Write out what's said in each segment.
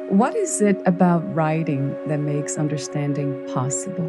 What is it about writing that makes understanding possible?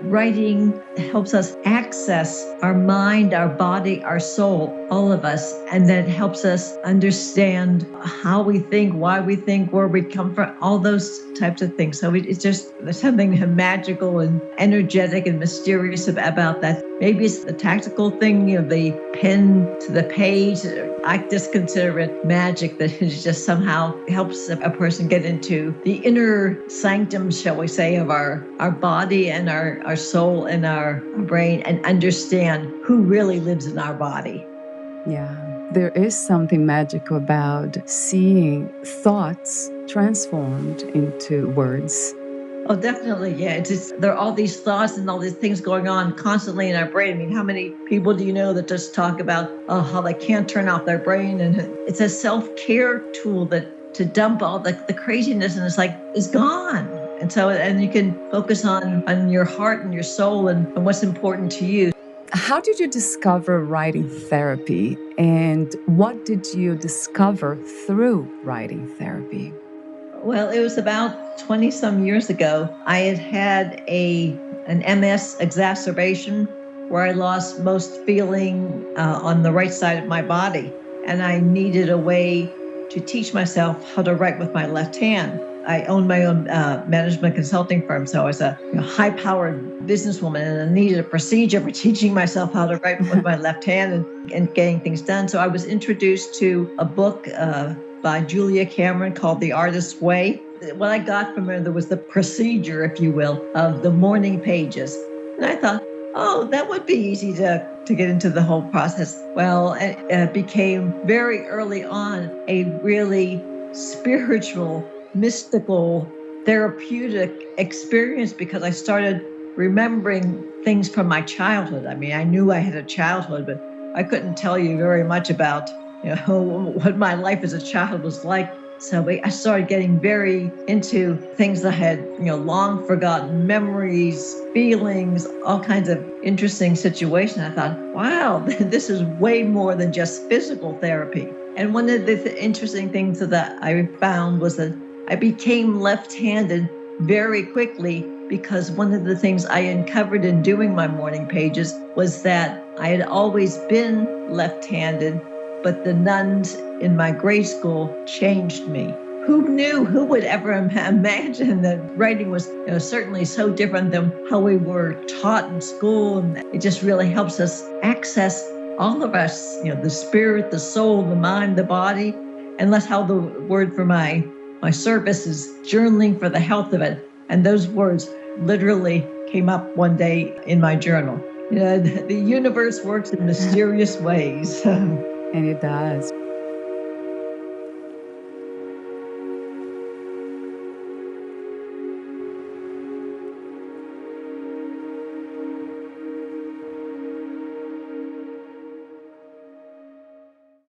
Writing helps us access our mind, our body, our soul, all of us. And that helps us understand how we think, why we think, where we come from, all those types of things. So it's just there's something magical and energetic and mysterious about that. Maybe it's the tactical thing, the pen to the page. I just consider it magic that it just somehow helps a person get into the inner sanctum, shall we say, of our body and our soul and our brain, and understand who really lives in our body. Yeah, there is something magical about seeing thoughts transformed into words. Oh, definitely. Yeah. There are all these thoughts and all these things going on constantly in our brain. I mean, how many people do you know that just talk about how they can't turn off their brain? And it's a self-care tool that to dump all the craziness, and it's gone. And you can focus on your heart and your soul and what's important to you. How did you discover writing therapy, and what did you discover through writing therapy? Well, it was about 20 some years ago. I had had an MS exacerbation where I lost most feeling on the right side of my body. And I needed a way to teach myself how to write with my left hand. I owned my own management consulting firm, so I was a high-powered businesswoman, and I needed a procedure for teaching myself how to write with my left hand and getting things done. So I was introduced to a book by Julia Cameron called The Artist's Way. What I got from her, there was the procedure, if you will, of the morning pages. And I thought, oh, that would be easy to get into the whole process. Well, it became very early on a really spiritual, mystical, therapeutic experience because I started remembering things from my childhood. I mean, I knew I had a childhood, but I couldn't tell you very much about what my life as a child was like. So I started getting very into things that I had, long forgotten memories, feelings, all kinds of interesting situations. I thought, wow, this is way more than just physical therapy. And one of the interesting things that I found was that I became left-handed very quickly because one of the things I uncovered in doing my morning pages was that I had always been left-handed, but the nuns in my grade school changed me. Who knew? Who would ever imagine that writing was certainly so different than how we were taught in school? And it just really helps us access all of us, the spirit, the soul, the mind, the body. And that's how the word for my service is journaling for the health of it. And those words literally came up one day in my journal. The universe works in mysterious ways. And it does.